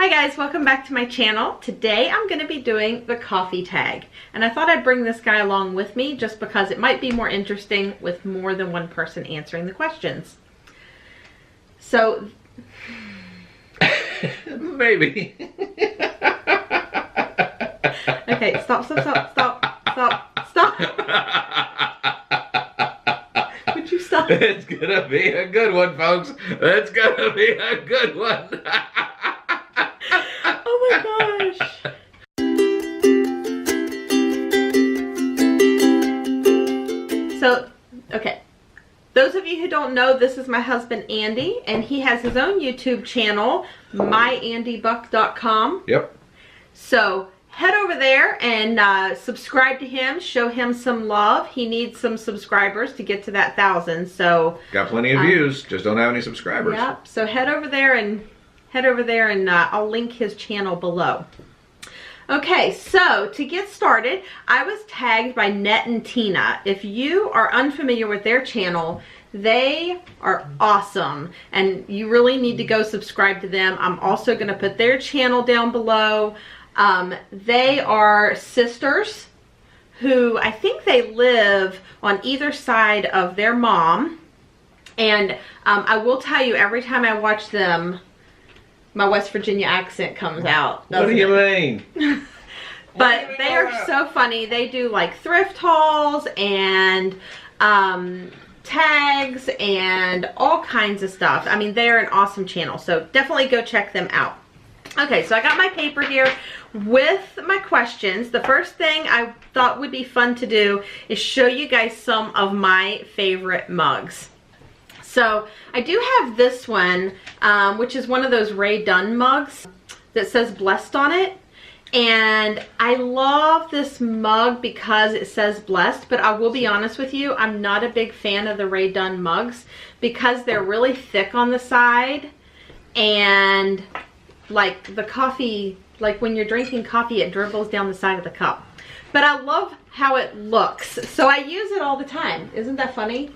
Hi guys, welcome back to my channel. Today I'm going to be doing the coffee tag, and I thought I'd bring this guy along with me just because it might be more interesting with more than one person answering the questions. So maybe. Okay, stop. Would you stop? It's gonna be a good one, folks. It's gonna be a good one. Oh my gosh. So, okay. Those of you who don't know, this is my husband Andy, and he has his own YouTube channel, myandybuck.com. Yep. So head over there and subscribe to him, show him some love. He needs some subscribers to get to that 1,000. So got plenty of views, just don't have any subscribers. Yep. So head over there and I'll link his channel below. Okay, so to get started, I was tagged by Nett Tina. If you are unfamiliar with their channel, they are awesome and you really need to go subscribe to them. I'm also going to put their channel down below. They are sisters who I think they live on either side of their mom. And I will tell you, every time I watch them, my West Virginia accent comes out. What do you mean? But they are so funny. They do like thrift hauls and tags and all kinds of stuff. I mean, they're an awesome channel. So definitely go check them out. Okay, so I got my paper here with my questions. The first thing I thought would be fun to do is show you guys some of my favorite mugs. So I do have this one, which is one of those Ray Dunn mugs that says blessed on it. And I love this mug because it says blessed, but I will be honest with you, I'm not a big fan of the Ray Dunn mugs because they're really thick on the side, and like the coffee, like when you're drinking coffee, it dribbles down the side of the cup. But I love how it looks, so I use it all the time. Isn't that funny?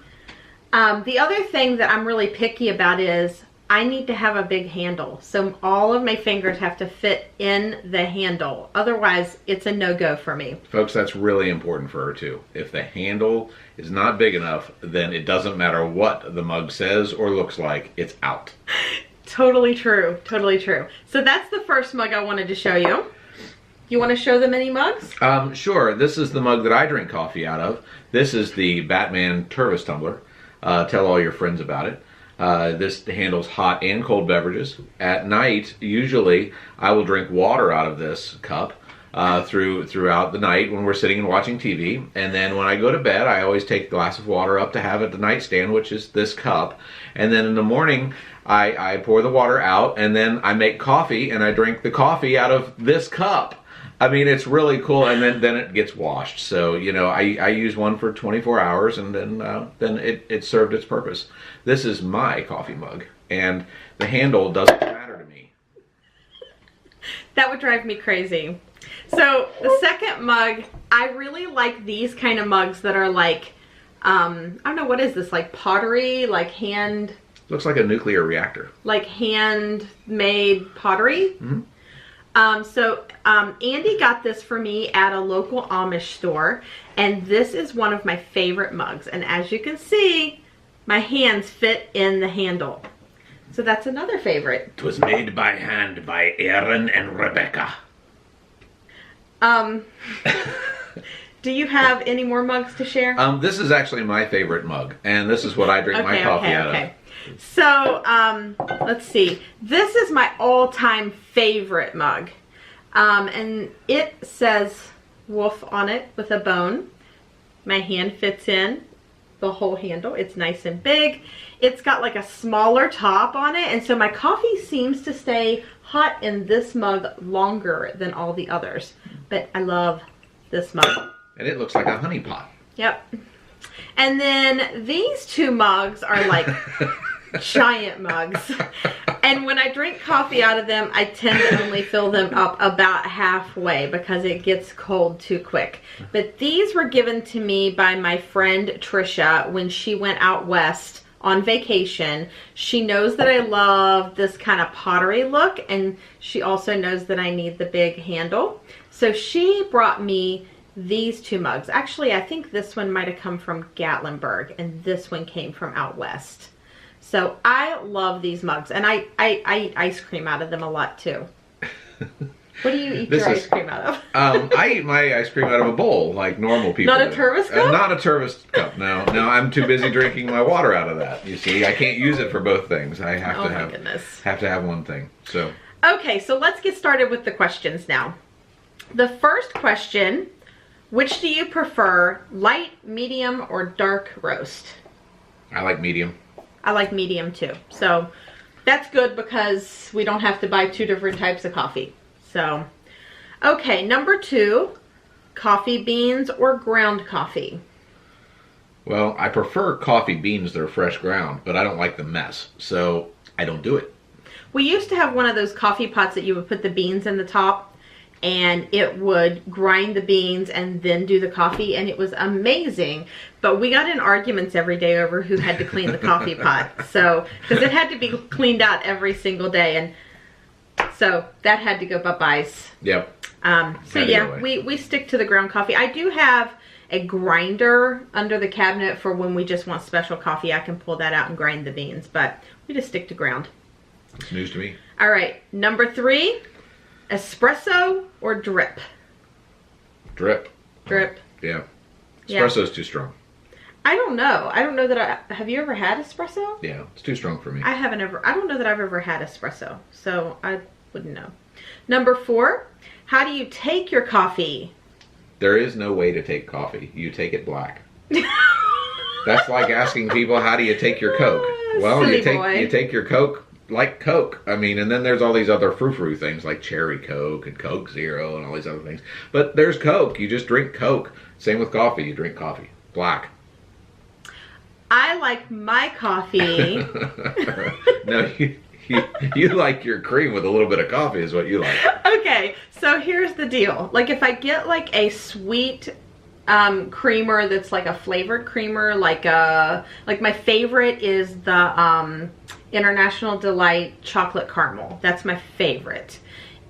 The other thing that I'm really picky about is I need to have a big handle. So all of my fingers have to fit in the handle. Otherwise, it's a no-go for me. Folks, that's really important for her too. If the handle is not big enough, then it doesn't matter what the mug says or looks like, it's out. Totally true, totally true. So that's the first mug I wanted to show you. You want to show them any mugs? Sure. This is the mug that I drink coffee out of. This is the Batman Turvis tumbler. Tell all your friends about it. This handles hot and cold beverages. At night, usually, I will drink water out of this cup throughout the night when we're sitting and watching TV. And then when I go to bed, I always take a glass of water up to have at the nightstand, which is this cup. And then in the morning, I pour the water out, and then I make coffee, and I drink the coffee out of this cup. I mean, it's really cool, and then it gets washed. So, you know, I use one for 24 hours, and then it served its purpose. This is my coffee mug, and the handle doesn't matter to me. That would drive me crazy. So, the second mug, I really like these kind of mugs that are like, I don't know, what is this, like pottery, like hand... Looks like a nuclear reactor. Like handmade pottery. Mm-hmm. Andy got this for me at a local Amish store, and this is one of my favorite mugs. And as you can see, my hands fit in the handle. So that's another favorite. It was made by hand by Aaron and Rebecca. Do you have any more mugs to share? This is actually my favorite mug, and this is what I drink my coffee out of. So, let's see. This is my all-time favorite mug. And it says wolf on it with a bone. My hand fits in the whole handle. It's nice and big. It's got like a smaller top on it. And so my coffee seems to stay hot in this mug longer than all the others. But I love this mug. And it looks like a honey pot. Yep. And then these two mugs are like giant mugs. And when I drink coffee out of them, I tend to only fill them up about halfway because it gets cold too quick. But these were given to me by my friend Trisha when she went out west on vacation. She knows that I love this kind of pottery look, and she also knows that I need the big handle. So she brought me these 2 mugs. Actually, I think this one might have come from Gatlinburg, and this one came from out west. So I love these mugs, and I eat ice cream out of them a lot too. What do you eat your ice cream out of? I eat my ice cream out of a bowl, like normal people. Not a Tervis cup? Not a Tervis cup, no. No, I'm too busy drinking my water out of that. You see, I can't use it for both things. I have to have one thing. So. Okay, so let's get started with the questions now. The first question, which do you prefer, light, medium, or dark roast? I like medium. I like medium too. So that's good because we don't have to buy 2 different types of coffee. So, okay, number 2, coffee beans or ground coffee? Well, I prefer coffee beans that are fresh ground, but I don't like the mess, so I don't do it. We used to have one of those coffee pots that you would put the beans in the top, and it would grind the beans and then do the coffee, and it was amazing. But we got in arguments every day over who had to clean the coffee pot. So, because it had to be cleaned out every single day, and so that had to go bye-byes. Yep. So yeah, we stick to the ground coffee. I do have a grinder under the cabinet for when we just want special coffee. I can pull that out and grind the beans, but we just stick to ground. It's news to me. All right, number 3, espresso or drip? Drip. Drip. Yeah. Espresso's too strong. I don't know. I don't know that have you ever had espresso? Yeah, it's too strong for me. I don't know that I've ever had espresso, so I wouldn't know. Number 4, how do you take your coffee? There is no way to take coffee. You take it black. That's like asking people, how do you take your Coke? Well, you take your Coke like Coke. I mean, and then there's all these other frou-frou things like cherry Coke and Coke Zero and all these other things. But there's Coke. You just drink Coke. Same with coffee. You drink coffee. Black. I like my coffee. No, you like your cream with a little bit of coffee is what you like. Okay, so here's the deal. Like if I get like a sweet creamer that's like a flavored creamer, like my favorite is the International Delight chocolate caramel. That's my favorite.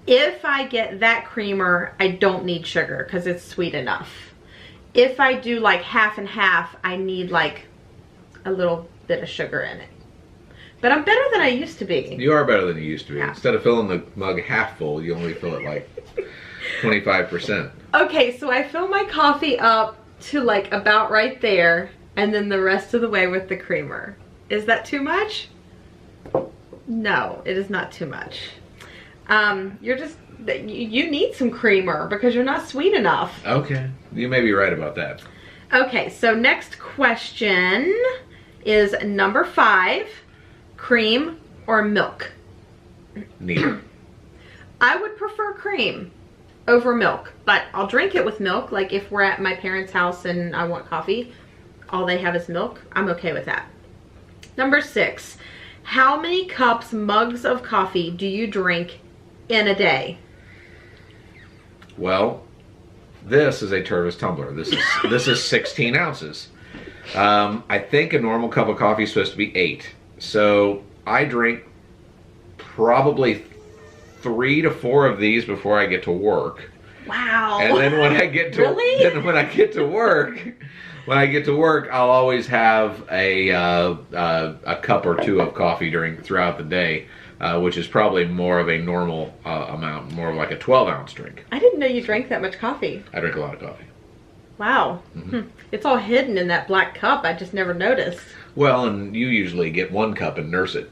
If I get that creamer, I don't need sugar because it's sweet enough. If I do like half and half, I need like a little bit of sugar in it. But I'm better than I used to be. You are better than you used to be. Yeah. Instead of filling the mug half full, you only fill it like 25%. Okay, so I fill my coffee up to like about right there, and then the rest of the way with the creamer. Is that too much? No, it is not too much. You need some creamer because you're not sweet enough. Okay, you may be right about that. Okay, so next question is number 5, cream or milk? Neither. I would prefer cream over milk, but I'll drink it with milk. Like if we're at my parents' house and I want coffee, all they have is milk, I'm okay with that. Number 6, how many mugs of coffee do you drink in a day? Well, this is a Tervis tumbler. This is 16 ounces. I think a normal cup of coffee is supposed to be 8. So I drink probably 3 to 4 of these before I get to work. Wow. And then when I get to when I get to work, I'll always have a cup or 2 of coffee throughout the day, which is probably more of a normal amount, more of like a 12-ounce drink. I didn't know you drank that much coffee. I drink a lot of coffee. Wow. Mm-hmm. It's all hidden in that black cup. I just never noticed. Well, and you usually get 1 cup and nurse it.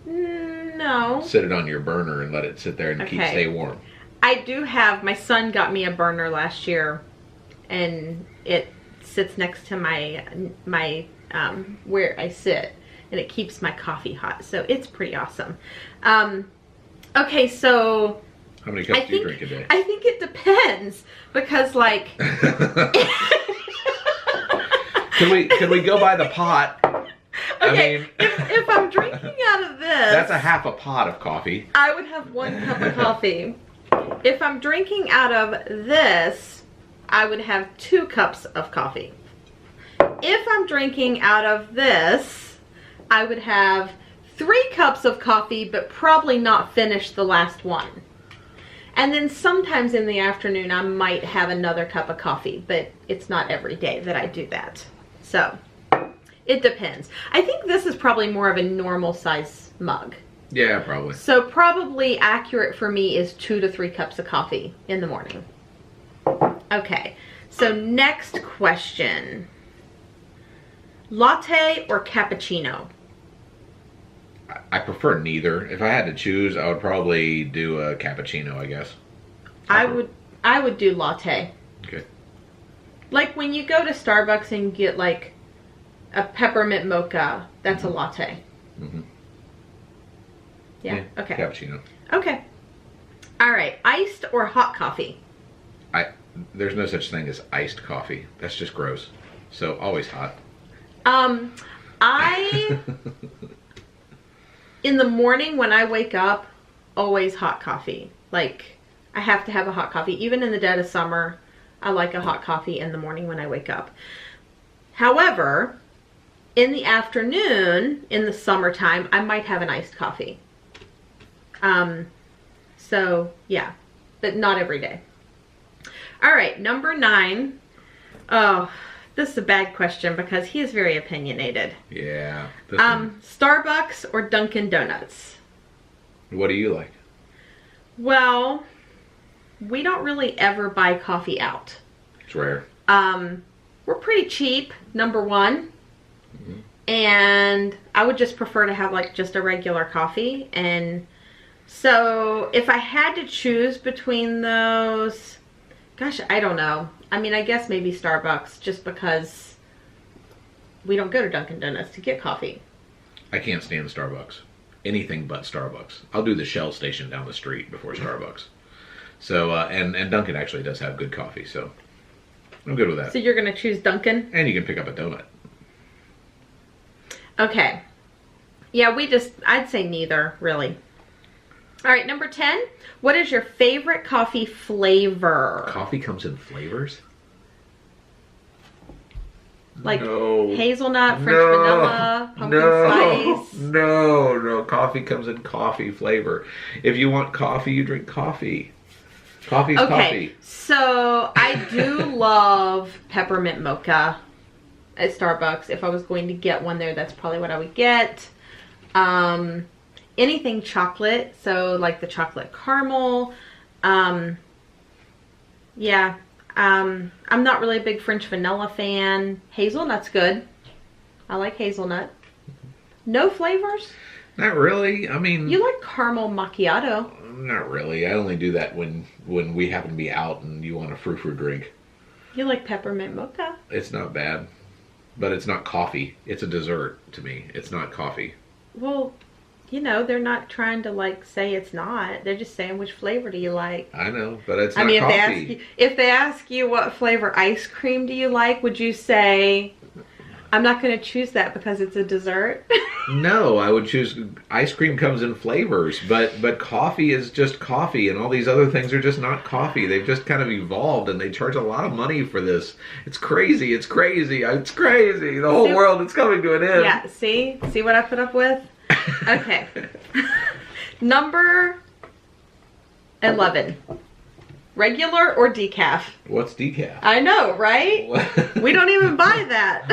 No. Sit it on your burner and let it sit there and stay warm. I do have, my son got me a burner last year, and it sits next to my where I sit, and it keeps my coffee hot, so it's pretty awesome. Okay, so how many cups do you drink a day? I think it depends, because like Can we go by the pot? Okay, I mean, if I'm drinking out of this, that's a half a pot of coffee. I would have 1 cup of coffee. If I'm drinking out of this, I would have 2 cups of coffee. if I'm drinking out of this, I would have 3 cups of coffee, but probably not finish the last one. And then sometimes in the afternoon, I might have another cup of coffee, but it's not every day that I do that. So it depends. I think this is probably more of a normal size mug. Yeah, probably. So probably accurate for me is 2 to 3 cups of coffee in the morning. Okay, so next question. Latte or cappuccino? I prefer neither. If I had to choose, I would probably do a cappuccino, I guess. I would do latte. Okay. Like when you go to Starbucks and get like a peppermint mocha, that's a latte. Mm-hmm. Yeah, okay. Cappuccino. Okay. All right, iced or hot coffee? There's no such thing as iced coffee. That's just gross. So always hot. In the morning when I wake up, always hot coffee. Like, I have to have a hot coffee. Even in the dead of summer, I like a hot coffee in the morning when I wake up. However, in the afternoon, in the summertime, I might have an iced coffee. So, yeah, but not every day. All right, number 9. Oh, this is a bad question because he is very opinionated. Yeah. Starbucks or Dunkin' Donuts? What do you like? Well, we don't really ever buy coffee out. It's rare. We're pretty cheap, number 1. Mm-hmm. And I would just prefer to have like just a regular coffee. And so if I had to choose between those, gosh, I don't know. I mean, I guess maybe Starbucks, just because we don't go to Dunkin' Donuts to get coffee. I can't stand Starbucks. Anything but Starbucks. I'll do the Shell station down the street before Starbucks. So, and Dunkin' actually does have good coffee, so I'm good with that. So you're going to choose Dunkin'? And you can pick up a donut. Okay. Yeah, I'd say neither, really. All right, number 10. What is your favorite coffee flavor? Coffee comes in flavors? Like no. hazelnut, French vanilla, pumpkin spice? No. Coffee comes in coffee flavor. If you want coffee, you drink coffee. Coffee's okay, coffee. So I do love peppermint mocha at Starbucks. If I was going to get one there, that's probably what I would get. Anything chocolate, so like the chocolate caramel. Yeah. I'm not really a big French vanilla fan. Hazelnut's good. I like hazelnut. No flavors? Not really. I mean, you like caramel macchiato. Not really. I only do that when we happen to be out and you want a frou-frou drink. You like peppermint mocha? It's not bad. But it's not coffee. It's a dessert to me. It's not coffee. Well, you know, they're not trying to like say it's not. They're just saying which flavor do you like. I know, but it's not coffee. I mean, if they ask you what flavor ice cream do you like, would you say, I'm not going to choose that because it's a dessert? No, I would choose, ice cream comes in flavors, but coffee is just coffee, and all these other things are just not coffee. They've just kind of evolved, and they charge a lot of money for this. It's crazy. It's crazy. It's crazy. The whole world is coming to an end. Yeah, see what I put up with? Okay. Number 11. Regular or decaf? What's decaf? I know, right? We don't even buy that.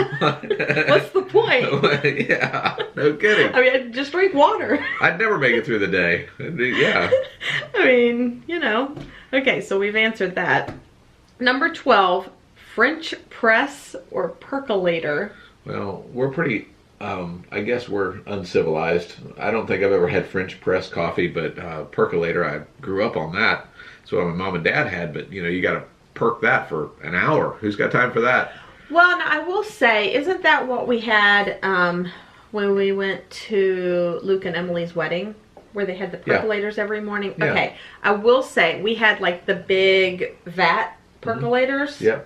What's the point? Yeah, no kidding. I mean, just drink water. I'd never make it through the day. Yeah. I mean, you know. Okay, so we've answered that. Number 12. French press or percolator? Well, we're pretty... I guess we're uncivilized. I don't think I've ever had French press coffee, but percolator, I grew up on that. That's what my mom and dad had, but you know, you got to perk that for an hour. Who's got time for that? Well, now, I will say, isn't that what we had when we went to Luke and Emily's wedding, where they had the percolators every morning? Yeah. Okay, I will say, we had like the big vat percolators. Yeah.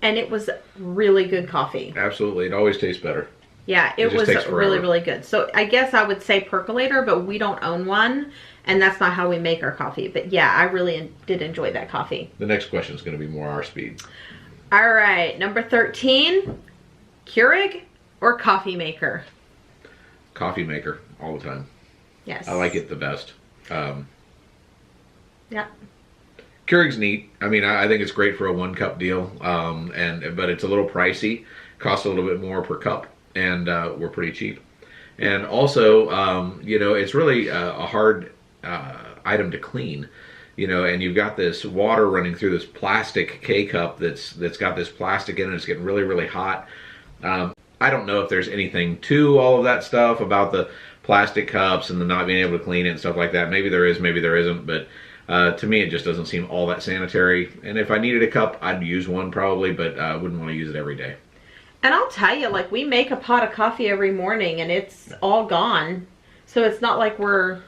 And it was really good coffee. Absolutely. It always tastes better. Yeah, it was really, really good. So I guess I would say percolator, but we don't own one, and that's not how we make our coffee. But yeah, I really did enjoy that coffee. The next question is going to be more our speed. All right, number 13, Keurig or coffee maker? Coffee maker all the time. Yes. I like it the best. Yeah. Keurig's neat. I mean, I think it's great for a 1-cup deal, but it's a little pricey. Costs a little bit more per cup, and we're pretty cheap. And also, you know, it's really a hard item to clean. You know, and you've got this water running through this plastic K-cup that's got this plastic in it. It's getting really, really hot. I don't know if there's anything to all of that stuff about the plastic cups and the not being able to clean it and stuff like that. Maybe there is, maybe there isn't, but to me it just doesn't seem all that sanitary. And if I needed a cup, I'd use one probably, but I wouldn't want to use it every day. And I'll tell you, like, we make a pot of coffee every morning and it's all gone. So it's not like we're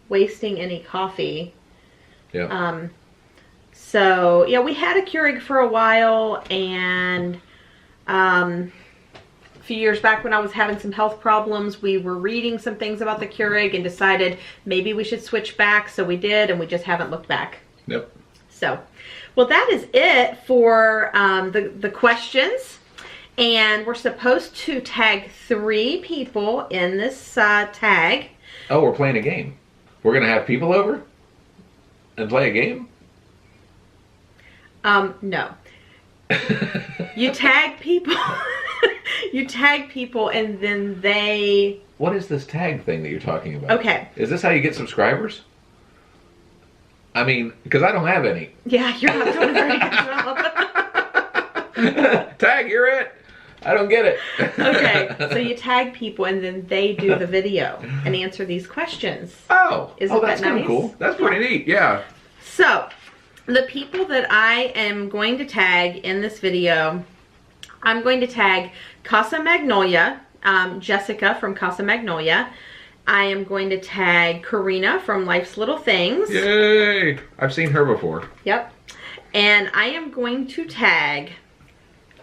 wasting any coffee. Yeah. So yeah, we had a Keurig for a while, and a few years back when I was having some health problems, we were reading some things about the Keurig and decided maybe we should switch back. So we did, and we just haven't looked back. Yep. So, well, that is it for the questions. And we're supposed to tag 3 people in this tag. Oh, we're playing a game. We're going to have people over and play a game? No. You tag people. You tag people and then they... What is this tag thing that you're talking about? Okay. Is this how you get subscribers? I mean, because I don't have any. Yeah, you're not doing a very good job. Tag, you're it. I don't get it. Okay, so you tag people and then they do the video and answer these questions. Oh, Isn't that's that kind of nice? cool. That's pretty neat, yeah. So, the people that I am going to tag in this video, I'm going to tag Casa Magnolia, Jessica from Casa Magnolia. I am going to tag Karina from Life's Little Things. Yay! I've seen her before. Yep. And I am going to tag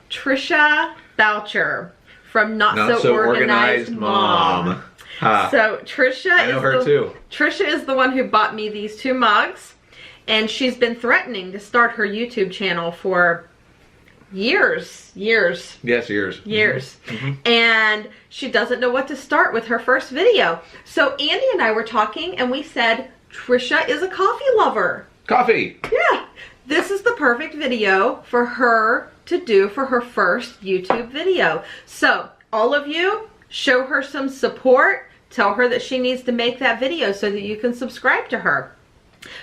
Trisha Boucher from Not So Organized Mom. Ha. So Trisha, I know her too. Trisha is the one who bought me these 2 mugs, and she's been threatening to start her YouTube channel for years. Yes, years. Mm-hmm. And she doesn't know what to start with her first video. So Andy and I were talking, and we said Trisha is a coffee lover. Coffee. Yeah, this is the perfect video for her to do for her first YouTube video. So all of you, show her some support. Tell her that she needs to make that video so that you can subscribe to her.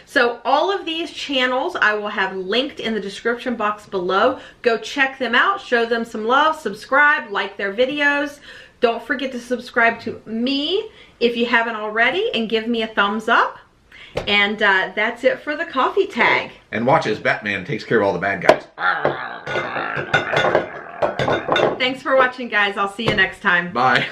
So all of these channels I will have linked in the description box below. Go check them out, show them some love, subscribe, like their videos. Don't forget to subscribe to me if you haven't already, and give me a thumbs up. And that's it for the coffee tag. And watch as Batman takes care of all the bad guys. Thanks for watching, guys. I'll see you next time. Bye.